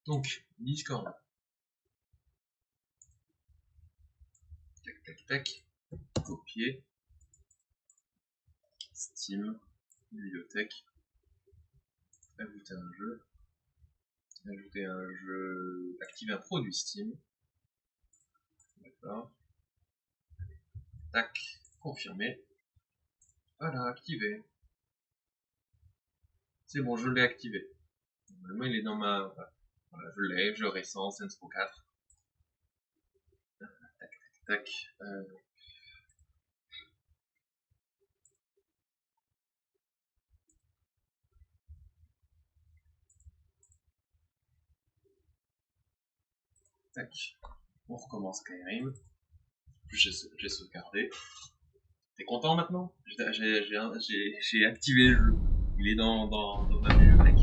Donc, Discord. Tac, tac, tac. Copier. Steam. Bibliothèque. Ajouter un jeu. Ajouter un jeu. Activer un produit Steam. D'accord. Tac. Confirmer. Voilà, activé. C'est bon, je l'ai activé. Normalement, il est dans ma... Voilà, je l'ai, jeu récent, Saints Row 4. Tac, tac, tac. Tac. On recommence Skyrim. J'ai sauvegardé. T'es content maintenant? J'ai activé le jeu. Il est dans ma bibliothèque.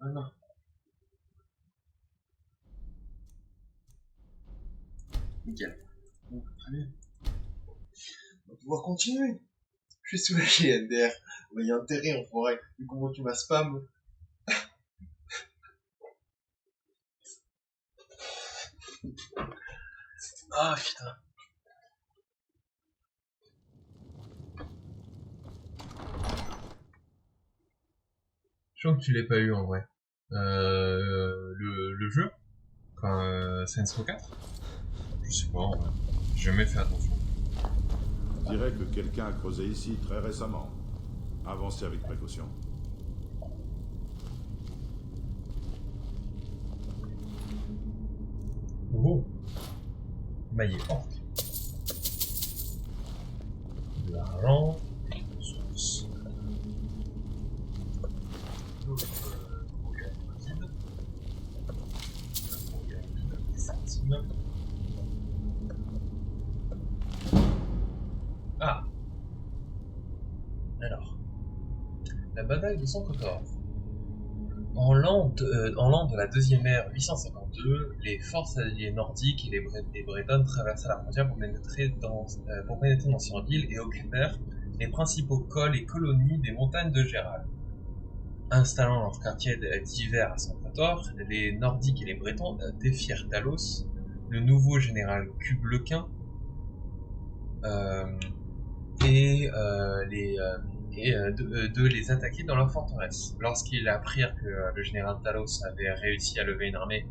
Ah non. Nickel. Bon, très bien. On va pouvoir continuer. Je suis soulagé, NDR. Il y a intérêt, enfoiré. Vu comment tu m'as spam. Ah putain. Je sens que tu l'as pas eu en vrai. Le jeu? Enfin, Saints Row 4? Je sais pas, en vrai. J'ai jamais fait attention. Je dirais que quelqu'un a creusé ici très récemment. Avancez avec précaution. Oh. Maillet orc. De l'argent. Ressources. Ah. Alors. La bataille de Sankotor. En l'an de la deuxième ère 852, les forces alliées nordiques et les bretonnes traversaient la frontière pour pénétrer dans Cyrodiil et occupèrent les principaux cols et colonies des montagnes de Gérald. Installant leur quartier d'hiver à Sankotor, les nordiques et les bretons défièrent Talos, le nouveau général Cublequin, de les attaquer dans leur forteresse. Lorsqu'ils apprirent que le général Talos avait réussi à lever une armée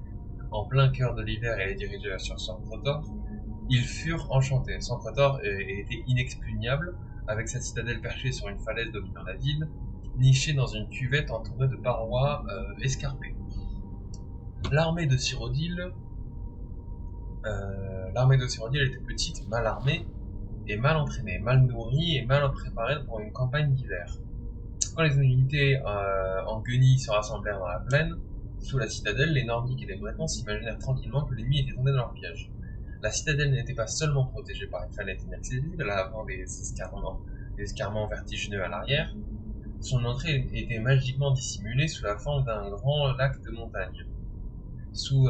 en plein cœur de l'hiver et les diriger sur Sankotor, ils furent enchantés. Sankotor était inexpugnable, avec sa citadelle perchée sur une falaise dominant la ville, nichée dans une cuvette entourée de parois escarpées. L'armée de Cyrodiil était petite, mal armée, et mal entraînée, mal nourrie et mal préparée pour une campagne d'hiver. Quand les unités en guenilles se rassemblèrent dans la plaine, sous la citadelle, les Nordiques et les Bretons s'imaginèrent tranquillement que l'ennemi était tombé dans leur piège. La citadelle n'était pas seulement protégée par une fenêtre inaccessible à l'avant des escarments vertigineux à l'arrière, son entrée était magiquement dissimulée sous la forme d'un grand lac de montagne. Sous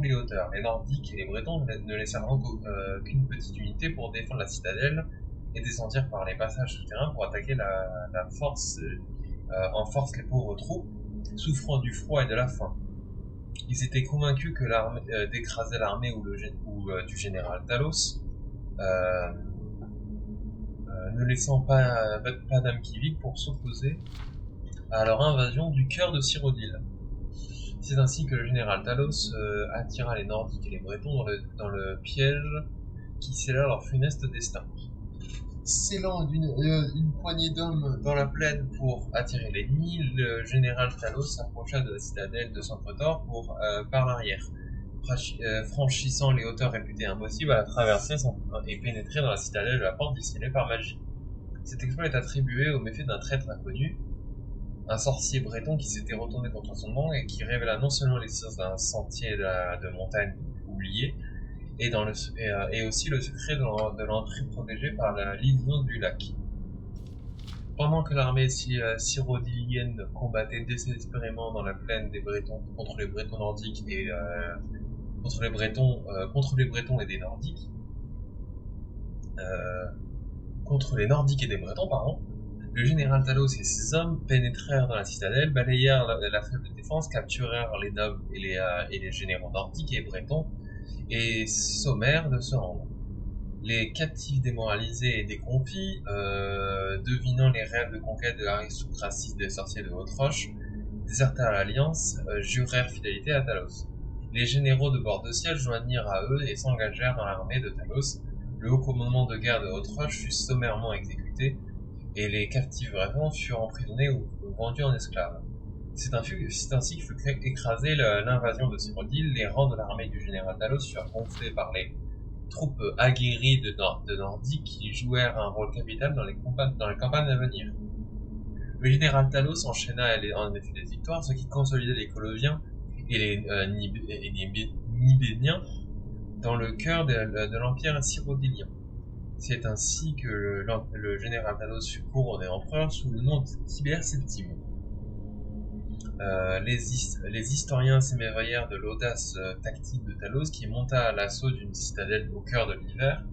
les hauteurs, les Nordiques et les Bretons ne laissèrent qu'une petite unité pour défendre la citadelle et descendirent par les passages souterrains pour attaquer en force les pauvres troupes, souffrant du froid et de la faim. Ils étaient convaincus que d'écraser l'armée du général Talos, ne laissant pas d'âme qui vive pour s'opposer à leur invasion du cœur de Cyrodiil. C'est ainsi que le général Talos attira les Nordiques et les Bretons dans le piège qui scella leur funeste destin. Scellant une poignée d'hommes dans la plaine pour attirer l'ennemi, le général Talos s'approcha de la citadelle de Sankotor par l'arrière, franchissant les hauteurs réputées impossibles à la traverser et pénétrer dans la citadelle de la porte dessinée par magie. Cet exploit est attribué au méfait d'un traître inconnu, un sorcier breton qui s'était retourné contre son nom et qui révéla non seulement l'existence d'un sentier de montagne oublié, et aussi le secret de l'entrée protégée par l'illusion du lac. Pendant que l'armée cyrodiilienne combattait désespérément dans la plaine des Bretons contre les Bretons nordiques et contre les Bretons et des Nordiques, contre les Nordiques et des Bretons, pardon, Le général Talos et ses hommes pénétrèrent dans la citadelle, balayèrent la faible défense, capturèrent les nobles et les généraux nordiques et bretons, et sommèrent de se rendre. Les captifs démoralisés et déconfits, devinant les rêves de conquête de l'aristocratie des sorciers de Haute-Roche, désertèrent l'Alliance, jurèrent fidélité à Talos. Les généraux de bord de ciel joignirent à eux et s'engagèrent dans l'armée de Talos. Le haut commandement de guerre de Haute-Roche fut sommairement exécuté, et les captifs bretons furent emprisonnés ou vendus en esclaves. C'est ainsi que fut écrasée l'invasion de Cyrodiil. Les rangs de l'armée du général Talos furent gonflés par les troupes aguerries de Nordiques qui jouèrent un rôle capital dans les campagnes à venir. Le général Talos enchaîna en effet des victoires, ce qui consolidait les Coloviens et les Nibéniens dans le cœur de l'empire cyrodilien. C'est ainsi que le général Talos fut couronné empereur sous le nom de Tibère Septime. Les historiens s'émerveillèrent de l'audace tactique de Talos qui monta à l'assaut d'une citadelle au cœur de l'hiver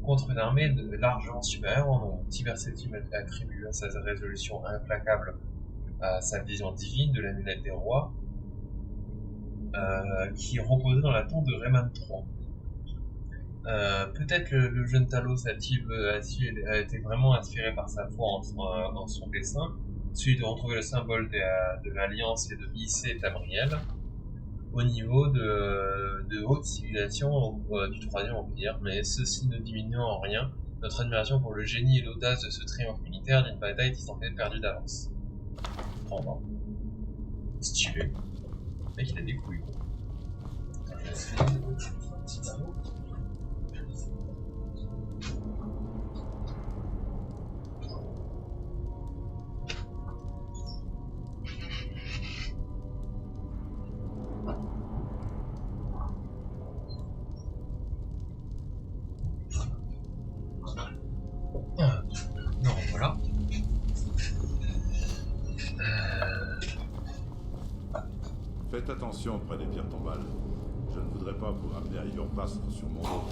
contre une armée largement supérieure en nombre. Tibère Septime attribua sa résolution implacable à sa vision divine de l'amulette des rois qui reposait dans la tombe de Rayman III. Peut-être le jeune Talos a été vraiment inspiré par sa foi en son dessein, celui de retrouver le symbole de l'Alliance et de hisser Tamriel au niveau de haute civilisation du Troisième Empire, mais ceci ne diminue en rien notre admiration pour le génie et l'audace de ce triomphe militaire d'une bataille qui semblait perdue d'avance. Oh non. Stylé. Le mec il a des couilles. Attends, je vais essayer de faire un petit tableau. Non, voilà. Faites attention près des pierres tombales. Je ne voudrais pas vous ramener à Yurpastre sur mon dos.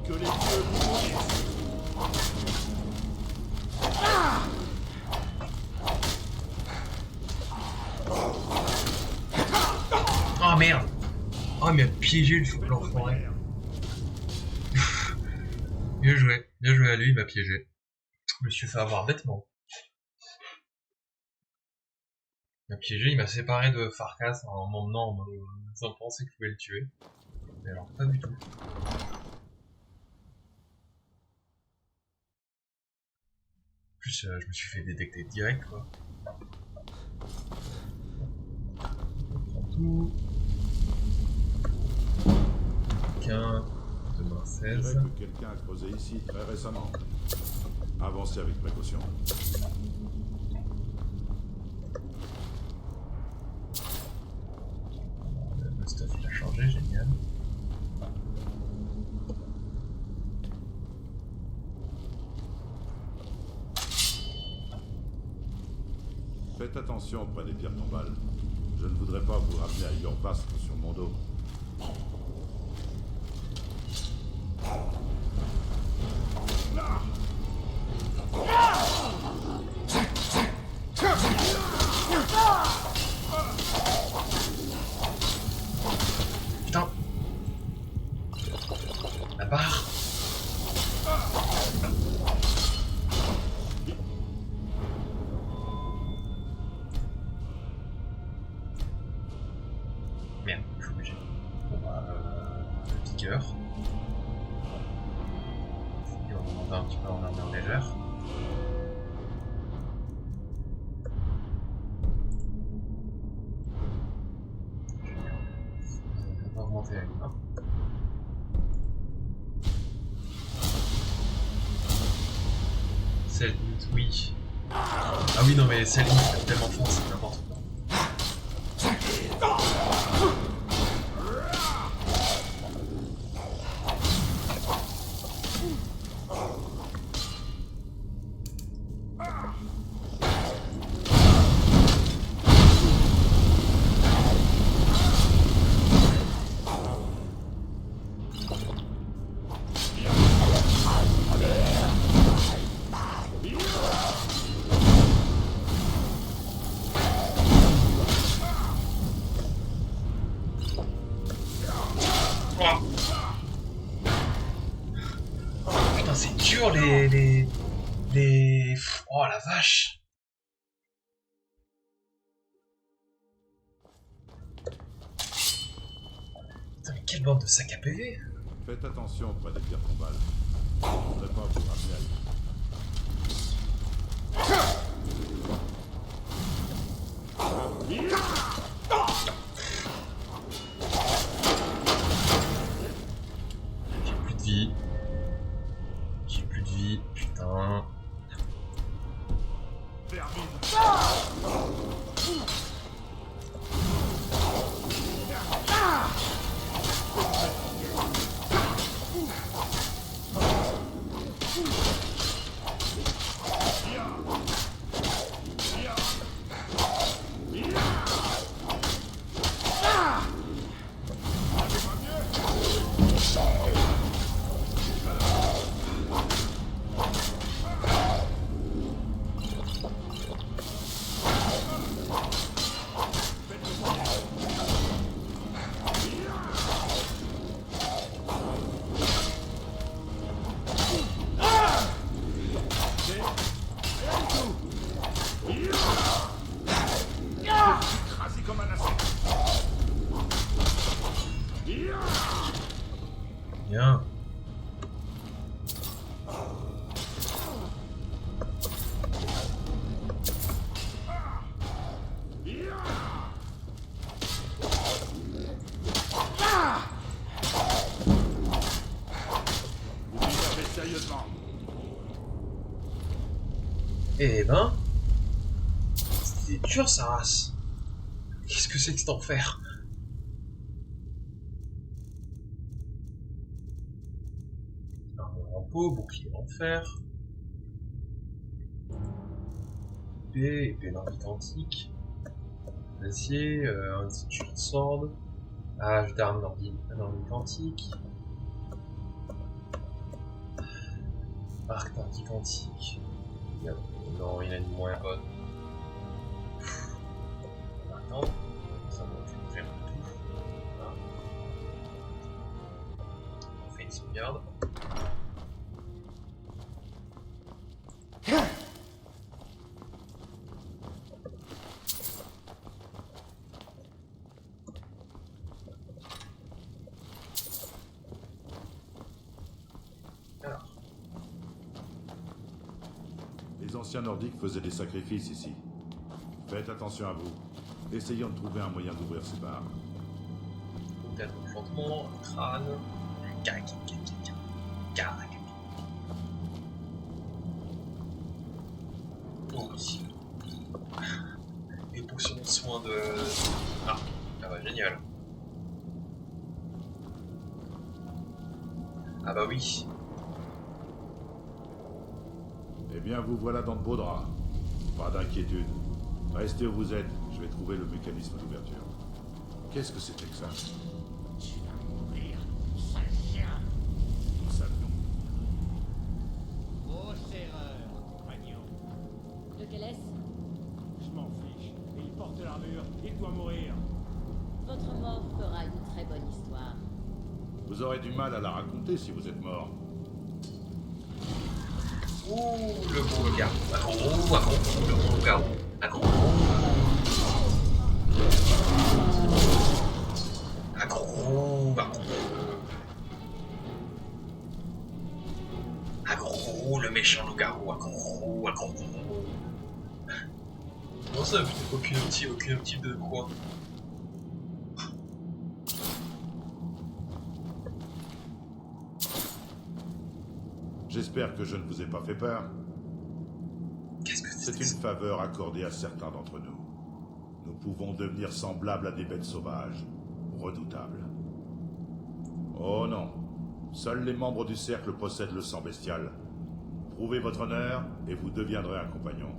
Que les dieux vous maudissent. Oh merde! Oh mais piégé l'enfoiré. Bien joué à lui, il m'a piégé. Je me suis fait avoir bêtement. Il m'a piégé, il m'a séparé de Farkas en m'emmenant sans penser que je pouvais le tuer. Mais alors pas du tout. En plus je me suis fait détecter direct quoi. On prend tout. Demain Je dirais 16. que quelqu'un a creusé ici très récemment. Avancez avec précaution. Le stuff il a changé, génial. Faites attention près des pierres tombales. Je ne voudrais pas vous ramener à Yurpastre sur mon dos. Putain! La barre! Merde, je suis obligé. Bon bah, le piqueur. Et on va monter un petit peu en armure légère. On va augmenter à une main. Cell hit, oui. Ah oui, non, mais cell hit, c'est tellement fort, c'est n'importe quoi. Putain, c'est dur les... Oh la vache! Putain, mais quelle bande de sac à PV! Faites attention auprès des pierres tombales. Je ne voudrais pas vous ramener à J'ai plus de vie. J'ai plus de vie, putain. Bien. Eh ben, c'était dur sa race. Qu'est-ce que c'est que cet enfer? Armure en peau, bouclier en fer. Épée nordique antique. Acier, un short sword. Ah, je d'armes nordique antique. Arc nordique antique. Non, il a une moins bonne. On va attendre. Ça va récupérer un peu tout. Voilà. On fait une sauvegarde. Alors. Les anciens nordiques faisaient des sacrifices ici. Faites attention à vous. Essayons de trouver un moyen d'ouvrir ces barres. Peut-être enchantement, crâne. Cac. Oh oui. Les potions de soins de... Ah bah génial. Ah bah oui. Eh bien, vous voilà dans de beaux draps. Pas d'inquiétude. Restez où vous êtes, je vais trouver le mécanisme d'ouverture. Qu'est-ce que c'était que ça? Tu vas mourir, sale chien. Nous savions. Grosse erreur, compagnon. De quelle est-ce? Je m'en fiche. Il porte l'armure, il doit mourir. Votre mort fera une très bonne histoire. Vous aurez du mal à la raconter si vous êtes mort. Ouh, le bon regard. Le bon regard. méchant loup-garou, accro. Comment ça, putain, aucune optique de quoi? J'espère que je ne vous ai pas fait peur. Qu'est-ce que C'est une faveur accordée à certains d'entre nous. Nous pouvons devenir semblables à des bêtes sauvages, redoutables. Oh non, seuls les membres du cercle possèdent le sang bestial. Prouvez votre honneur et vous deviendrez un compagnon.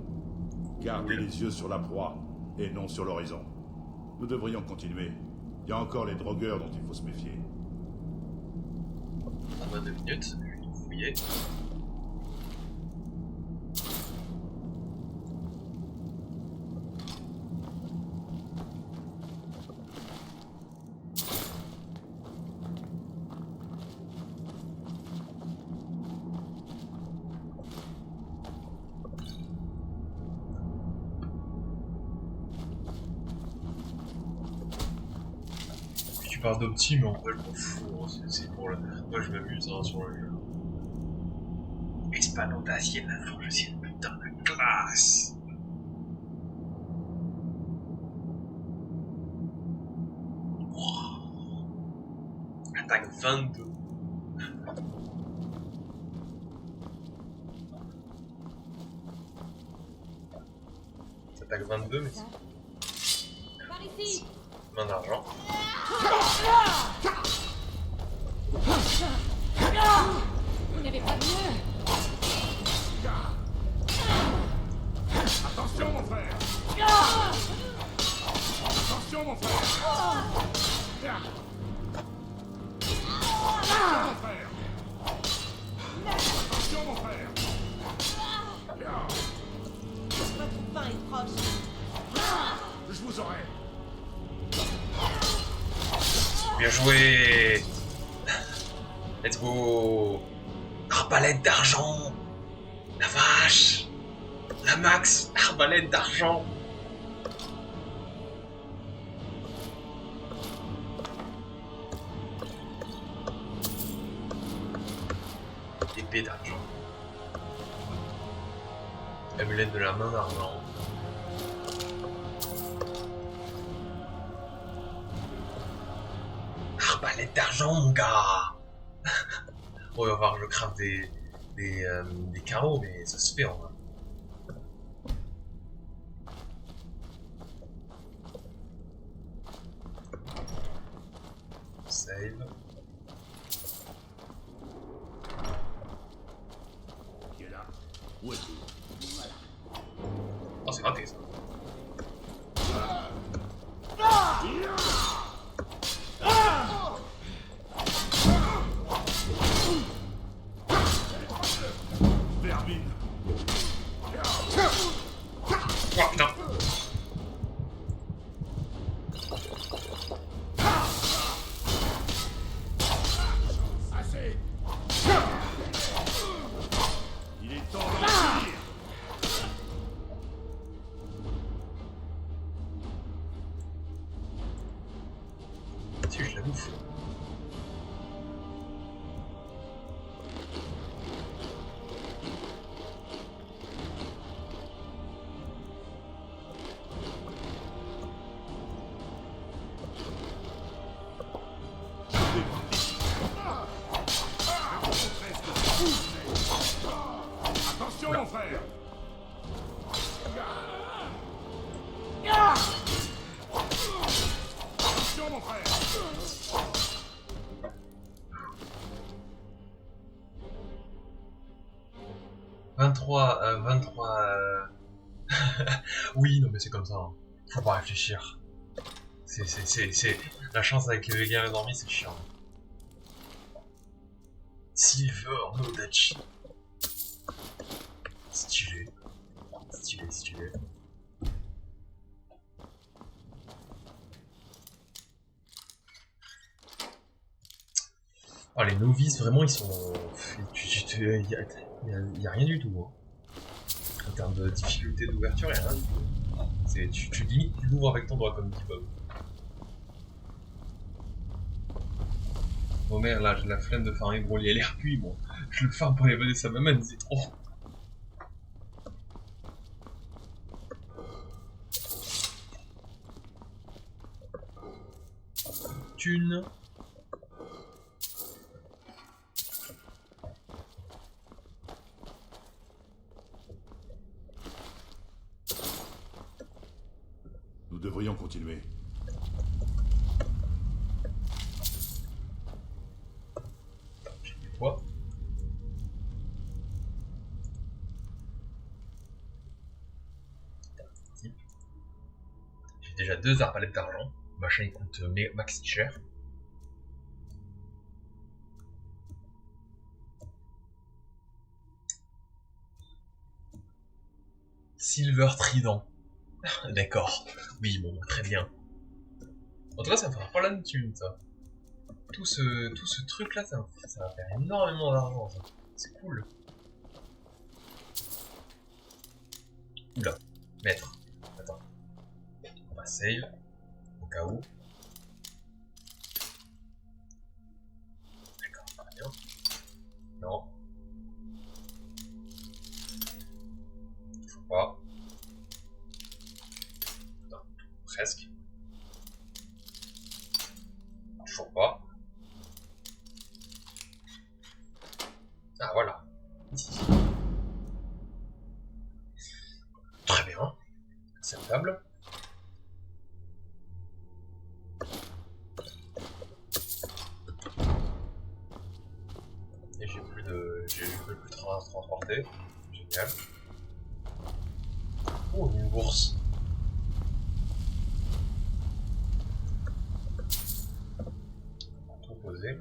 Gardez les yeux sur la proie et non sur l'horizon. Nous devrions continuer. Il y a encore les drogueurs dont il faut se méfier. En moins de 2 minutes, je vais tout fouiller. Tu parles d'opti, mais en vrai, je m'en fous. Hein. C'est pour le. Moi, je m'amuse hein, sur le jeu. Espadon d'acier de la forge, c'est une putain de classe. Oh. Attaque 22. Attaque 22, mais Par ici. main d'argent. Vous n'avez pas mieux. Attention mon frère! Attention mon frère! Attention mon frère! Attention mon frère! Votre fin est proche. Je vous aurai! Bien joué. Let's go. Arbalète d'argent. La vache. La max. Arbalète d'argent. Épée d'argent. Amulette de la main d'argent. Arbalète d'argent, mon gars. Bon, il va falloir que je crave des carreaux, mais ça se fait en vrai. Save. Qui est là? Où est-il? Oh, c'est raté ça. Vermine! Oh putain. Assez! Il est temps de partir! Si je la bouffe. Attention mon frère! Attention mon frère! 23. Oui, non mais c'est comme ça. Hein. Faut pas réfléchir. C'est la chance avec les guerres endormis, c'est chiant. Silver Nodachi. Stylé. Stylé. Oh, les novices, vraiment, ils sont. Il y a rien du tout. Hein. En termes de difficulté d'ouverture, il n'y a rien du tout. Tu limites, tu l'ouvres avec ton doigt, comme dit Bob. Oh merde, là, j'ai la flemme de farmer Broly. Elle est repuie, bon. Je le farme pour les vedettes, ça m'amène, c'est trop. thunes. Nous devrions continuer. J'ai du poids. J'ai déjà 2 arbalètes d'argent. Machin il coûte maxi cher. Silver Trident. D'accord. Oui, bon, très bien. En tout cas, ça me fera pas la thune, ça. Tout ce truc-là, ça va faire énormément d'argent, ça. C'est cool. Oula, maître. Attends. On va save, au cas où. D'accord, ça va bien. Non. Faut pas. Non, presque. Toujours pas. Ah voilà. Ici. Très bien. Acceptable. Et j'ai plus de transporter. Génial. Oh, une bourse. Tout posé.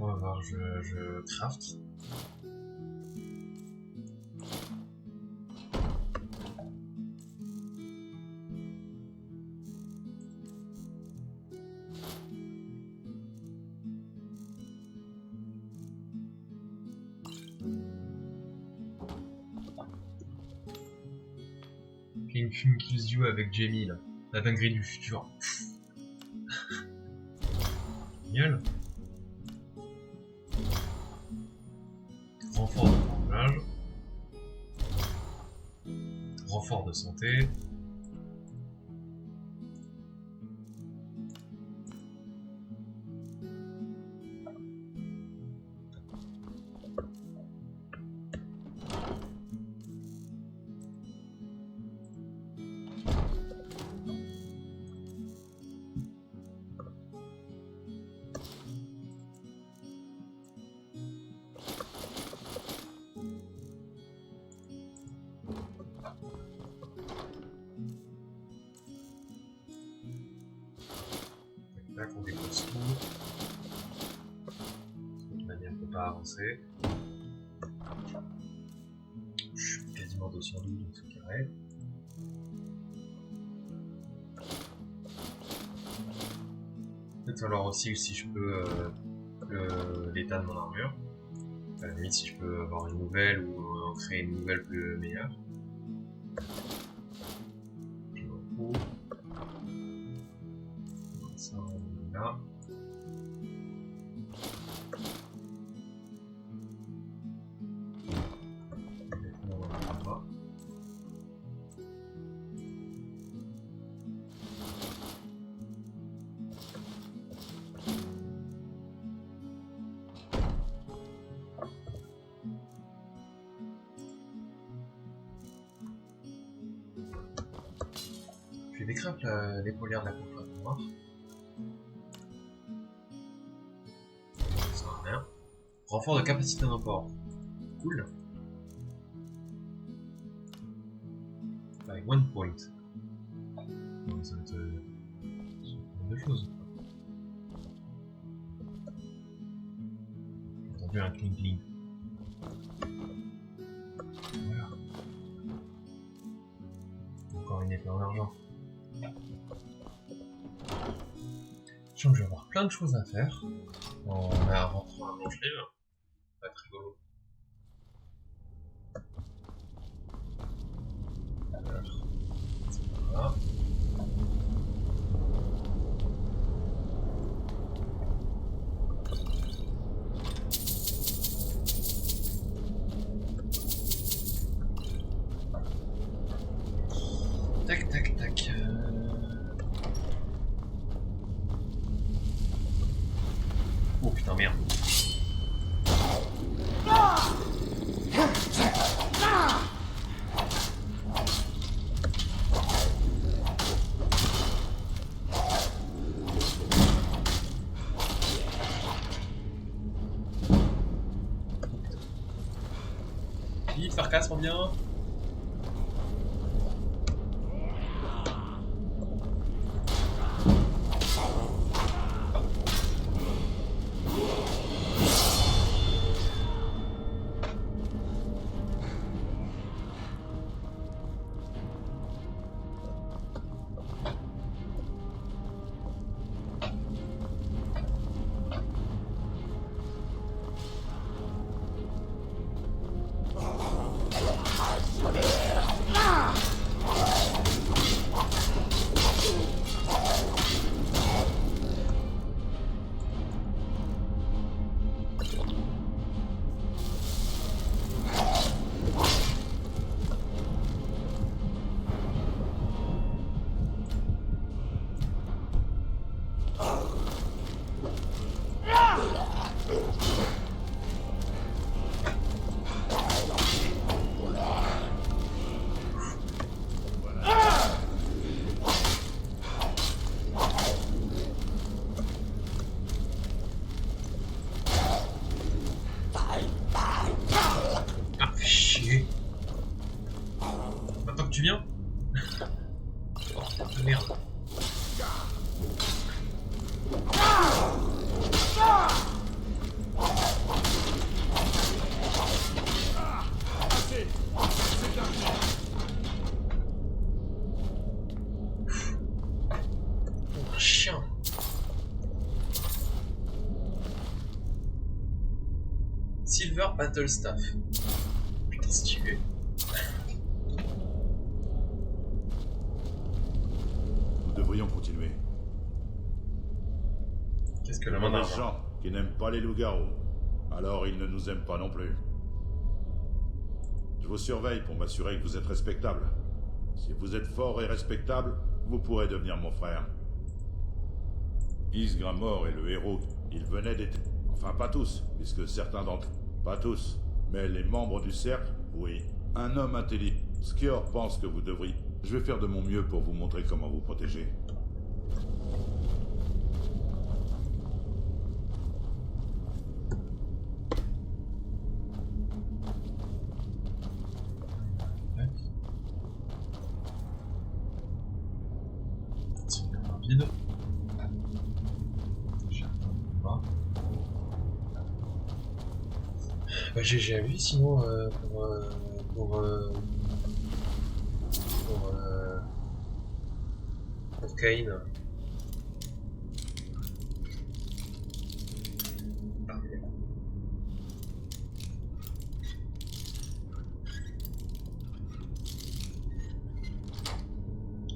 On va voir, je craft. King kills you avec Jamie là. La dinguerie du futur. Génial. Renfort de forgeage. Renfort de santé. Là qu'on dépose tout. De toute manière, on ne peut pas avancer. Je suis quasiment 212, donc c'est carré. Peut-être alors aussi si je peux l'état de mon armure. À la limite, si je peux avoir une nouvelle ou en créer une nouvelle plus meilleure. Je m'en fous. Ça, on est là. On va pas. Je vais décrire l'épaulière de la confrère noire. Ça sert à rien. Renfort de capacité d'import. Cool. By 1 point. Donc ça va être deux choses. J'ai entendu un cling cling. Voilà. Encore une épée en argent. Je sens que je vais avoir plein de choses à faire en rentrant un manche-livre. Ça va être rigolo. Alors, c'est pas là. Tac, tac, tac. Oh putain, merde. Vite, Farkas, reviens. Tu viens? Oh, putain de merde. Oh, chien. Silver Battle Staff. Putain, stylé. Nous devrions continuer. Qu'est-ce que la Il y a main des d'argent? gens qui n'aiment pas les loups-garous. Alors ils ne nous aiment pas non plus. Je vous surveille pour m'assurer que vous êtes respectable. Si vous êtes fort et respectable, vous pourrez devenir mon frère. Ysgramor est le héros. Il venait d'être... Enfin, pas tous, puisque certains d'entre eux... Pas tous, mais les membres du cercle, oui. Un homme intelligent. Skior pense que vous devriez... Je vais faire de mon mieux pour vous montrer comment vous protéger. C'est rapide. Bah, GG à lui, sinon pour Kane.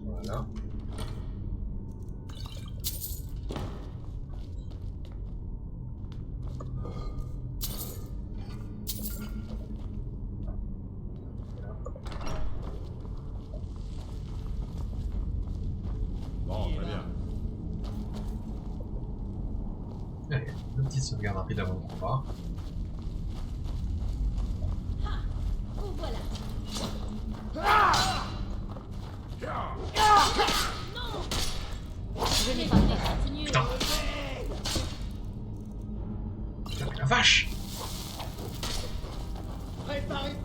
Voilà. Bon, très bien. Allez, une petite sauvegarde rapide avant le combat. Oh voilà. Je n'ai pas fait continuer. Putain. Putain, mais la vache! Préparez.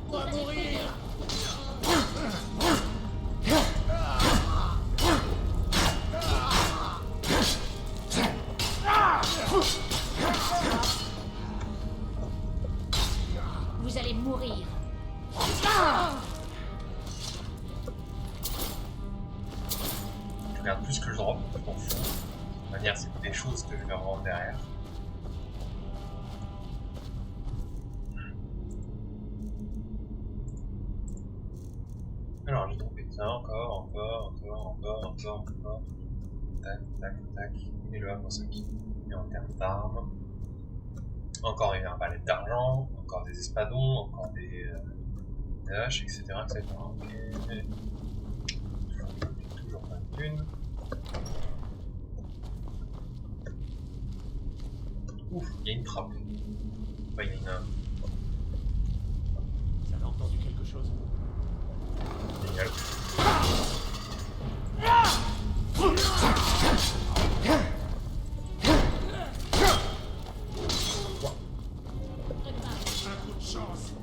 On va mourir. Vous allez mourir. Je regarde plus ce que je drop, je m'en fous. De toute manière, c'est des choses que je vais revendre derrière. Alors, j'ai droppé ça, encore. Tac. Et le Hamosaki. Et en termes d'armes, encore une arbalète d'argent, encore des espadons, encore des haches, etc. etc. Ok. Toujours pas de thunes. Ouf, il y a une trappe. Enfin, il y a une... Vous avez entendu quelque chose? Génial. Un coup de chance.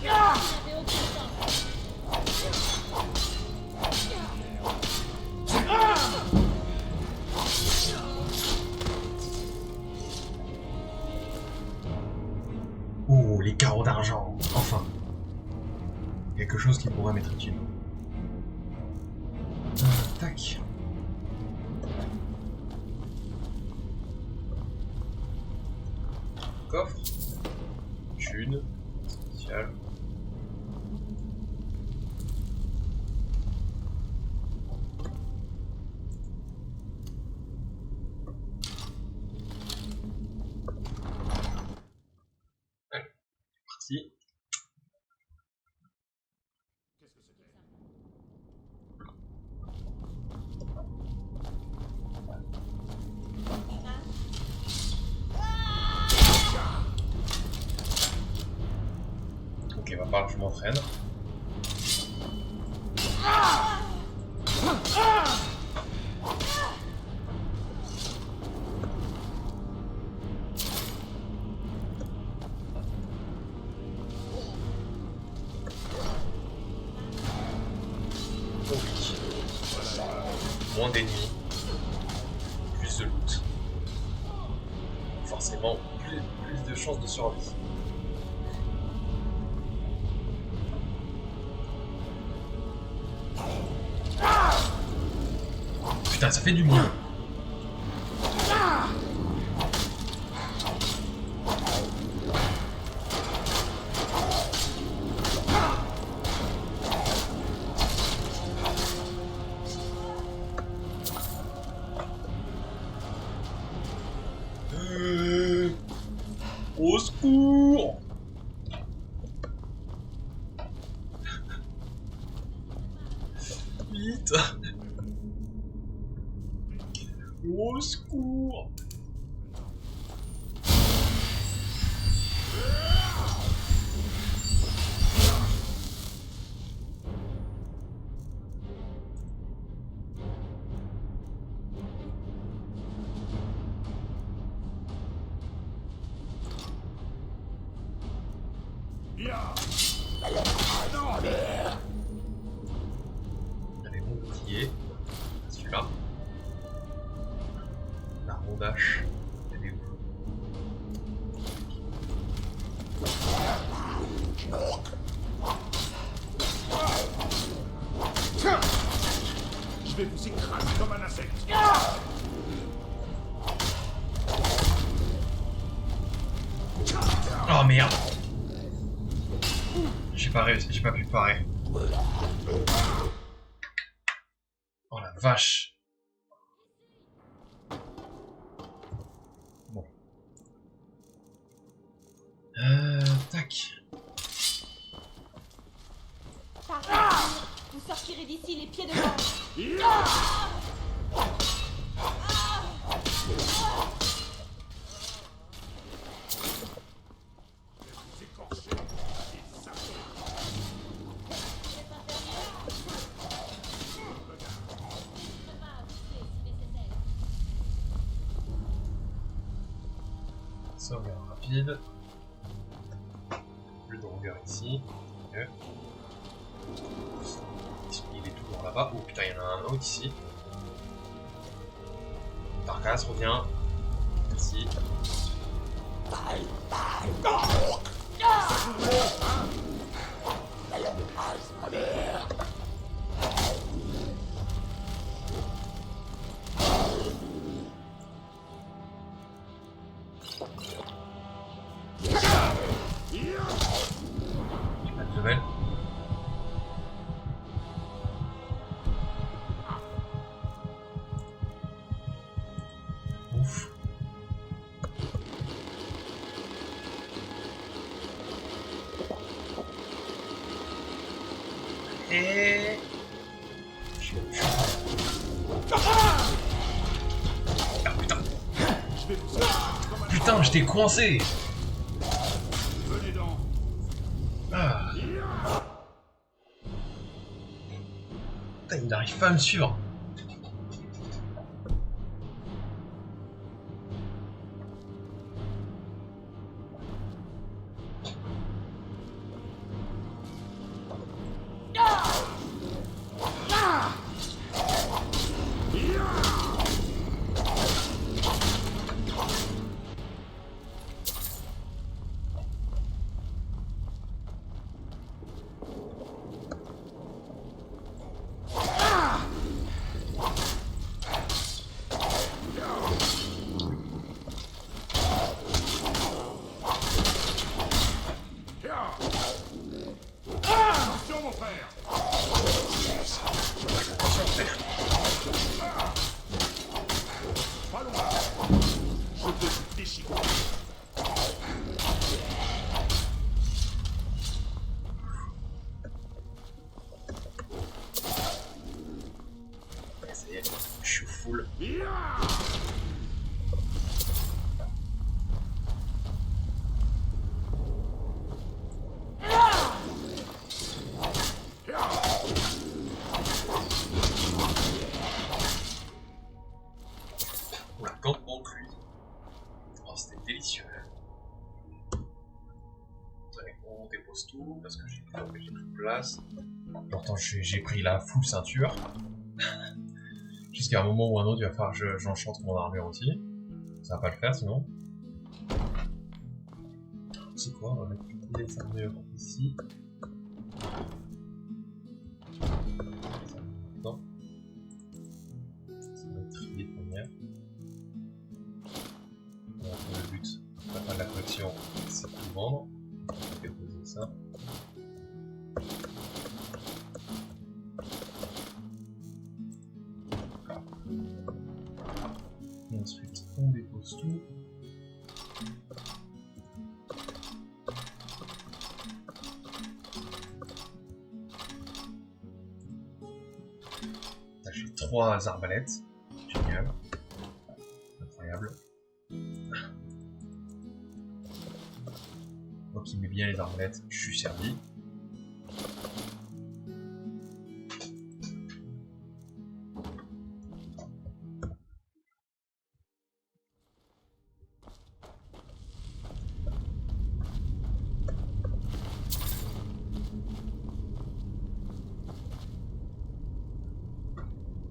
N'avez aucun temps. Oh, les carreaux d'argent. Enfin. Quelque chose qui pourrait m'être utile. Tac. Coffre. Thune. Spécial. Allez, parti. Qu'est-ce que c'était? Ok, va falloir que je m'entraîne. Oh oui. Moins d'ennemis. Plus de loot. Forcément, plus de chances de survie. Putain, ça fait du monde. Au secours! Vite! Au secours! Allez, mon bouclier. Celui-là. La rondache. Elle est où? Je vais vous écraser comme un insecte. Oh merde! J'ai pas réussi, j'ai pas pu parer. Oh la vache! Bon. Tac. Vous sortirez d'ici les pieds devant. Vous écorcher. Et ça. Sauvegarde rapide. Le drogueur ici. Ok. Il est toujours là-bas. Oh putain, il y en a un autre ici. Tarkas, reviens. Merci. J'ai pas de level. Et... Ah putain. Putain, j'étais coincé. Venez donc. Ah. Putain, il n'arrive pas à me suivre. Attention, mon frère. Pas loin. Je te déchire. Ça y est, je suis full. Oula, campement de pluie. Oh, c'était délicieux. Ouais, on dépose tout parce que j'ai plus de place. Pourtant, j'ai pris la full ceinture. Jusqu'à un moment ou un autre, il va falloir que j'enchante mon armure aussi. Ça va pas le faire sinon. C'est quoi, on va mettre les armures ici. Non. Ça va être trier de première. Donc, le but, à la fin de la collection, c'est de tout vendre. On va déposer ça. Et ensuite, on dépose tout. Là, j'ai 3 arbalètes. Génial. Incroyable. Moi qui mets bien les arbalètes, je suis servi.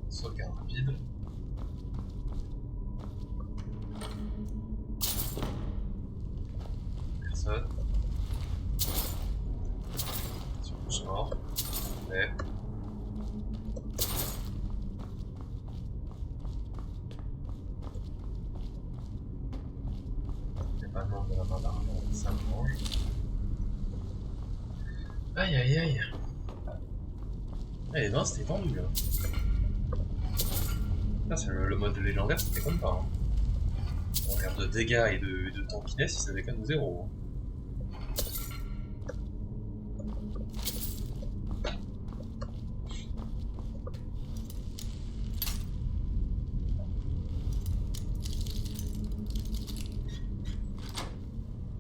Sauvegarde rapide. Personne. Ils sont tous morts. Mais... il n'y a pas de nombre de la main d'argent, ça me mange. Aïe aïe aïe. Eh ben c'était tendu hein. Ah, le mode légendaire, c'était comme pas. Hein. En termes de dégâts et de tankiness, il savait quand même 0. Hein.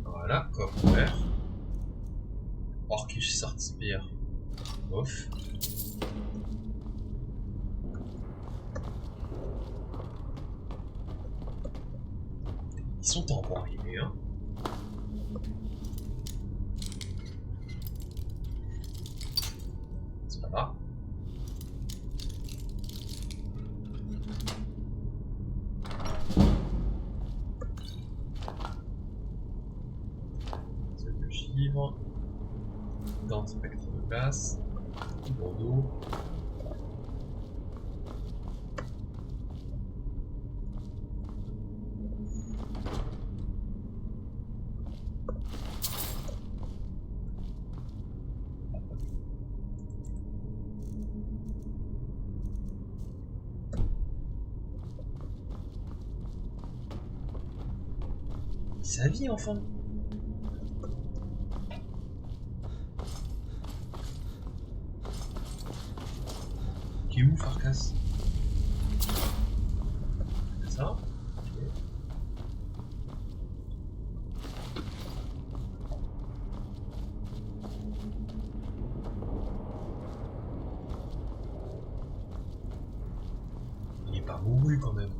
Voilà, coffre ouvert. Orcish Swordspire. Off. Ils sont temporisés, hein. C'est pas là. C'est de givre. Dans le spectre de glace. Bordeaux. Sa vie enfin. bloqué où, Farkas? C'est ça? Ok. Il est pas mouru quand même.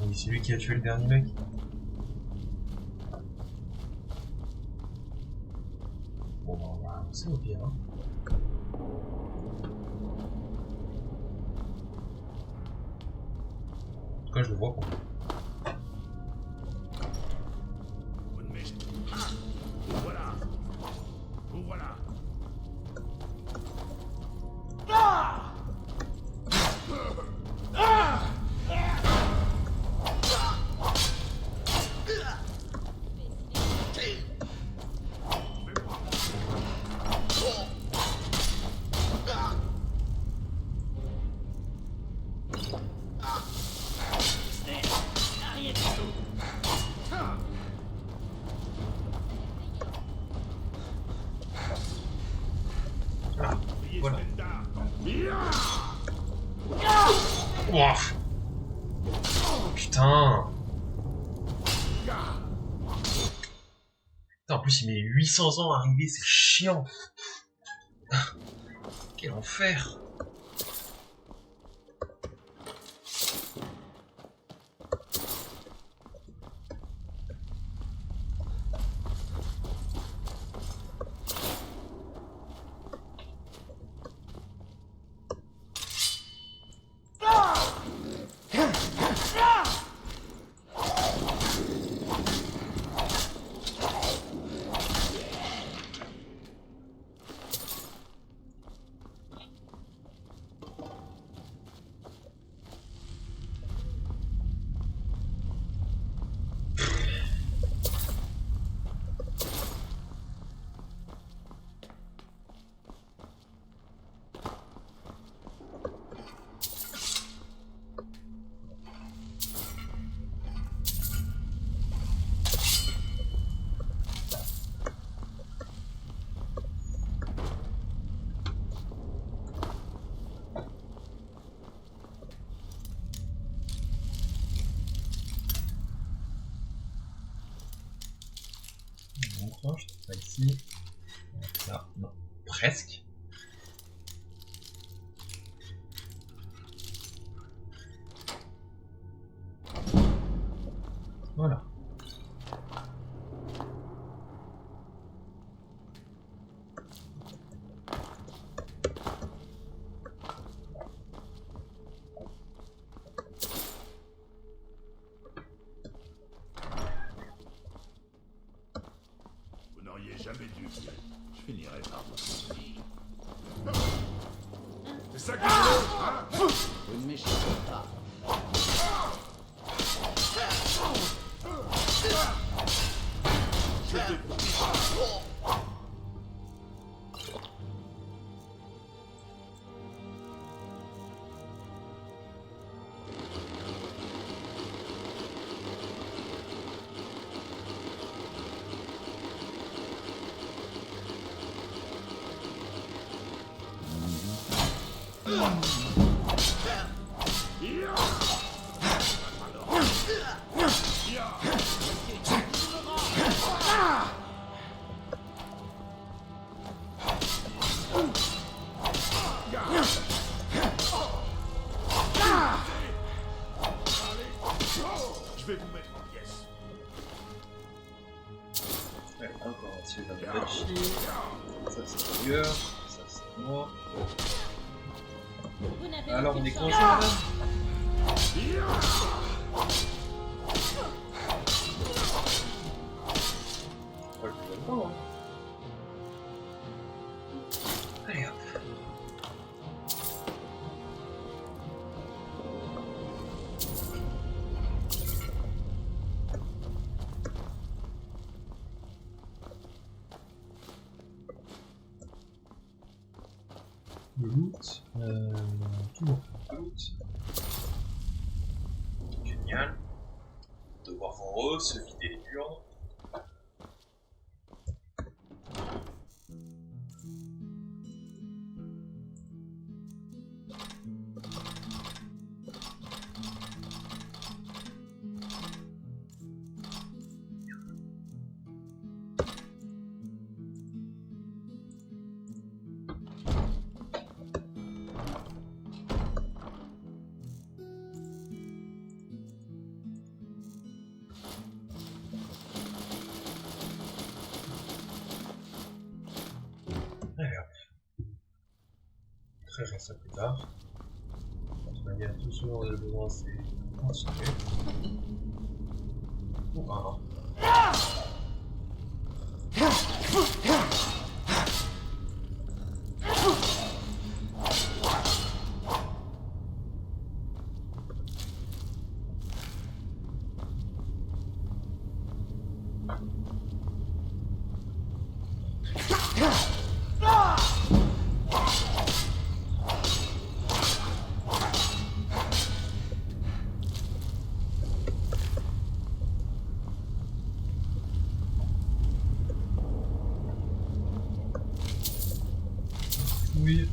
Oui, c'est lui qui a tué le dernier mec. Bon, bah, on va avancer au pire. Hein. En tout cas, je le vois pas. Voilà. Voilà. Voilà. Ouah. Putain. Putain, en plus il met 800 ans à arriver, c'est chiant. Quel enfer. Je trouve ça ici. Là, non. Presque. Voilà. Jamais dû. Je finirai par moi. C'est ça que je veux, hein? Vous ne m'échappez pas. Je vais vous mettre en pièces. Ouais, encore là-dessus, la Bachi. Ça c'est ailleurs. Ça c'est moi. Vous n'avez Alors on aucune est chance. coincé là. Pas le plus longtemps, hein. Allez hop. Le loot, toujours le loot. Génial. Devoir en haut, se vider les nocturne. Allez hop. Très ça plus tard. De toute manière, tout ce dont on a besoin, c'est continuer. Ou un. Oui.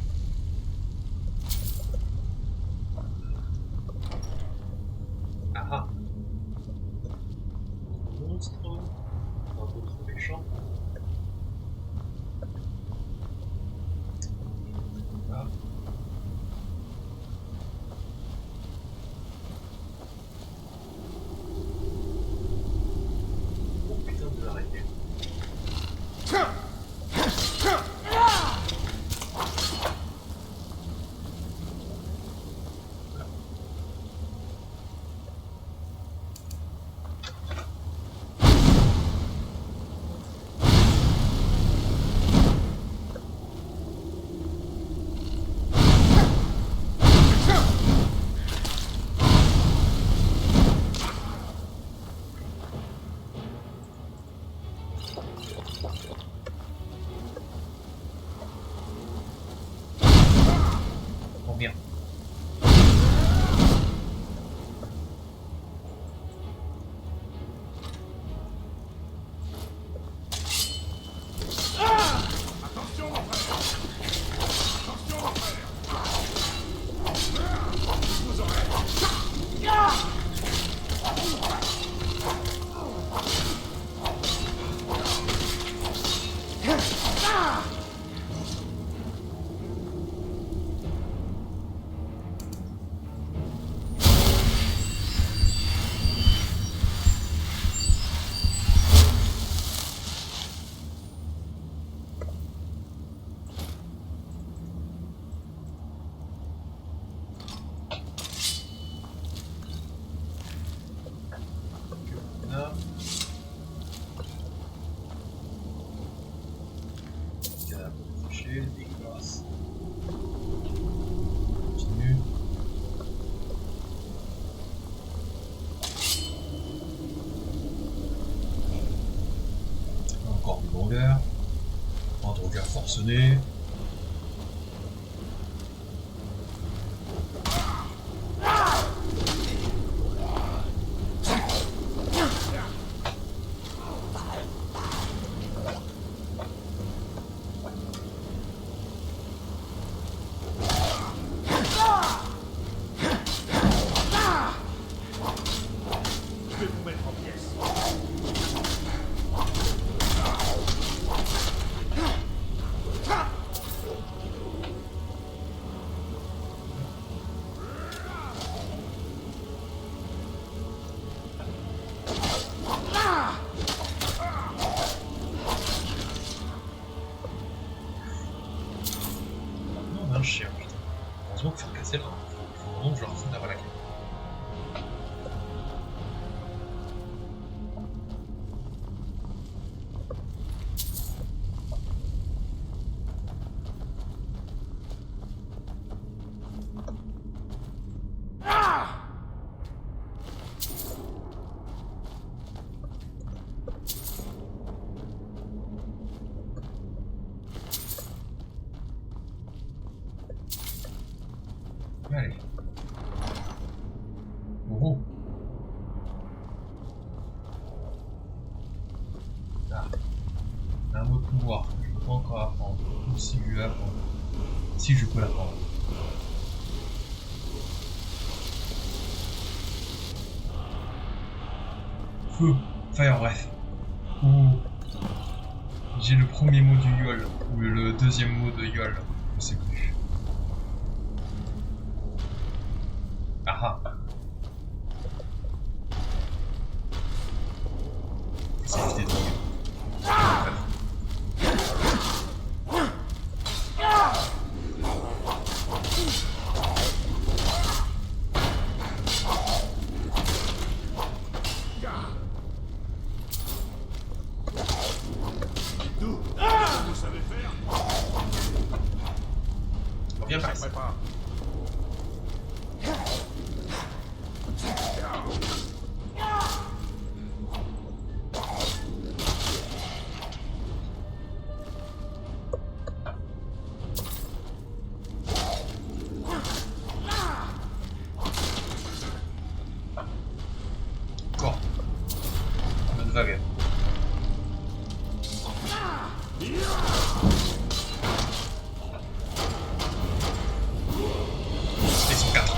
Ah ah. Monstre. Un peu trop méchant. Là. Oh putain de l'arrêter. Combien? Attention, mon frère! Attention, mon frère! Vous aurez... Là. Cadavre touché, dégueulasse. Continue. Encore une longueur. Un regard forcené. Je vais vous mettre en pièces. Non, on a un chien, putain. Heureusement que c'est cassé là. Faut vraiment que je leur foute la clé. Allez. pouvoir que je peux pas encore apprendre. Ou si je vais apprendre. Si je peux l'apprendre. Feu, fire, bref. Ouh. J'ai le premier mot du Yol, ou le deuxième mot de Yol, je sais plus. Ah ah. C'est évité de tomber. Tout. Vous savez faire. Viens par ici. Prépare. Encore. Une autre vague. Ils sont 4.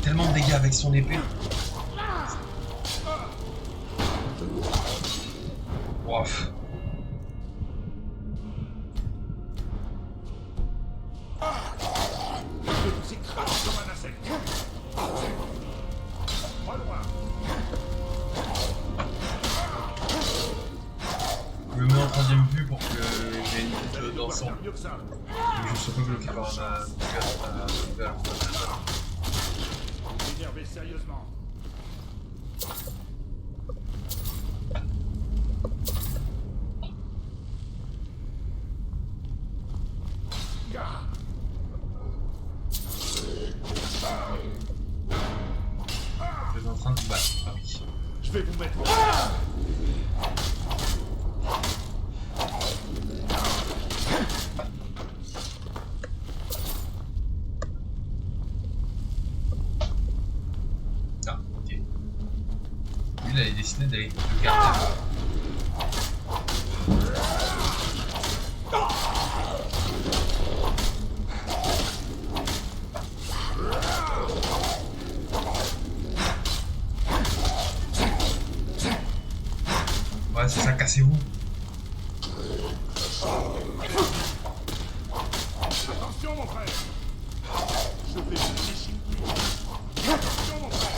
Tellement de dégâts avec son épée. Ouf. Je vous écrase comme un insecte. Pas loin. Je me mets en troisième vue pour que j'ai une Vous vue allez pouvoir d'ensemble. faire mieux que ça. Je ne sois pas bloqué par ma... Vous énervez sérieusement. Gah. Je suis en train de me battre. Ah oui. Je vais vous mettre. Ah, ok. Lui, il avait décidé d'aller le garder. Ouais, c'est ça, cassez-vous. Attention, mon frère. Je vais vous déchiqueter. Attention, mon frère.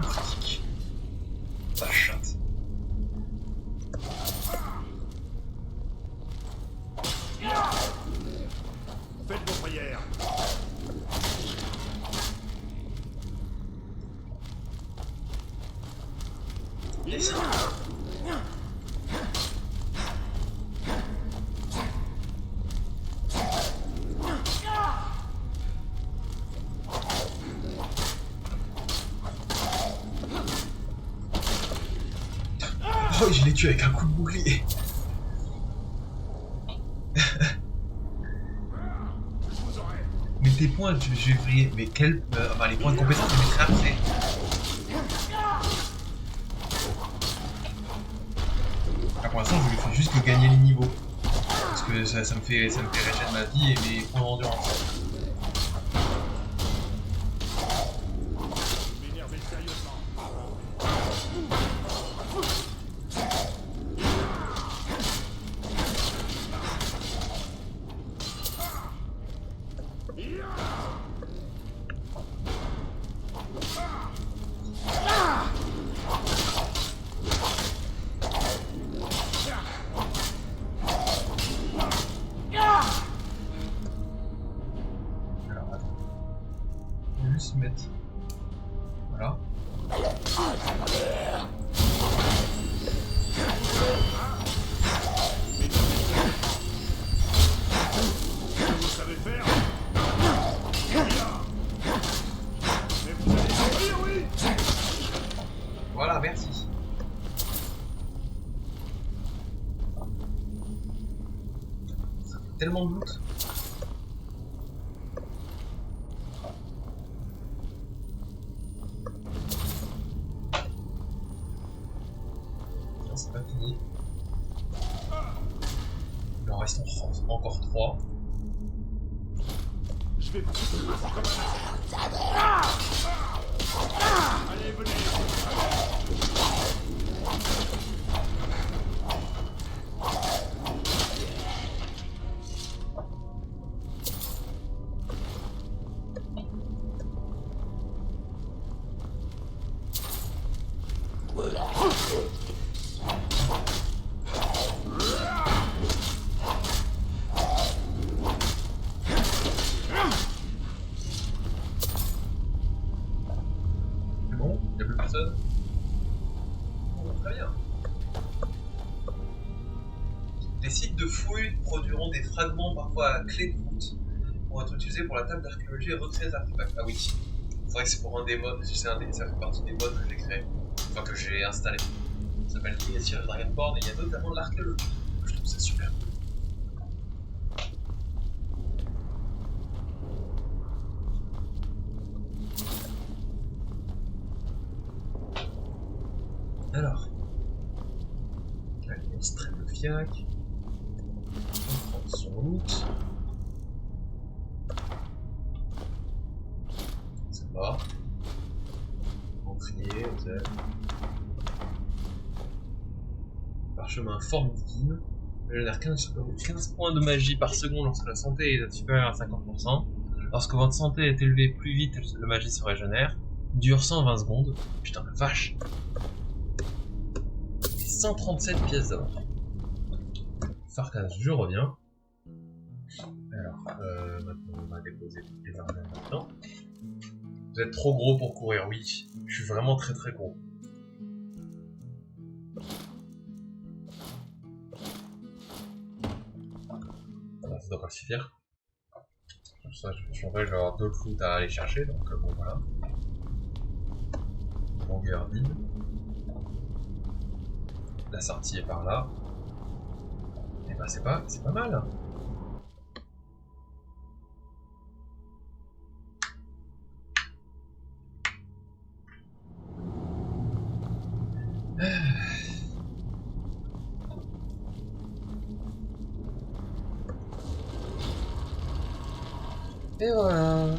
Critique. La chatte. Faites vos prières. Yes. Oh, je l'ai tué avec un coup de bouclier. Je vous aurai. Mais tes points, je vais vriller. Mais quels. Enfin, les points de compétence, je les mettrai après. Ah, pour l'instant, je lui fais juste que gagner les niveaux. Parce que ça me fait régénérer ma vie et mes points d'endurance. Vous m'énervez sérieusement. Tellement de loot. Non, c'est pas fini. Il en reste encore 3. Je vais pousser comme un... Allez, venez. C'est bon? Y'a plus personne? Bon, très bien. Les sites de fouilles produiront des fragments parfois à clé de route pour être utilisés pour la table d'archéologie et recréer des artefacts. Ah oui, c'est vrai que c'est pour un des modes, ça fait partie des modes que j'ai créé, enfin que j'ai installé. Ça s'appelle Legacy of Dragonborn et il y a notamment l'archéologie. Je trouve ça super cool. Alors, allez, on se traite le fiac. On prend son loot. Ça va. Encrier, hôtel. Parchemin Formidine. Génère 15 points de magie par seconde lorsque la santé est supérieure à 50%. Lorsque votre santé est élevée, plus vite la magie se régénère. Dure 120 secondes. Putain la vache. 137 pièces d'or. Farkas, je reviens. Alors, maintenant on va déposer toutes les armes maintenant. Vous êtes trop gros pour courir, oui. Je suis vraiment très très gros. Voilà, ça doit pas suffire. Comme ça, je vais avoir d'autres loot à aller chercher, donc bon voilà. Longueur vide. La sortie est par là. Et bah c'est pas mal. Et voilà.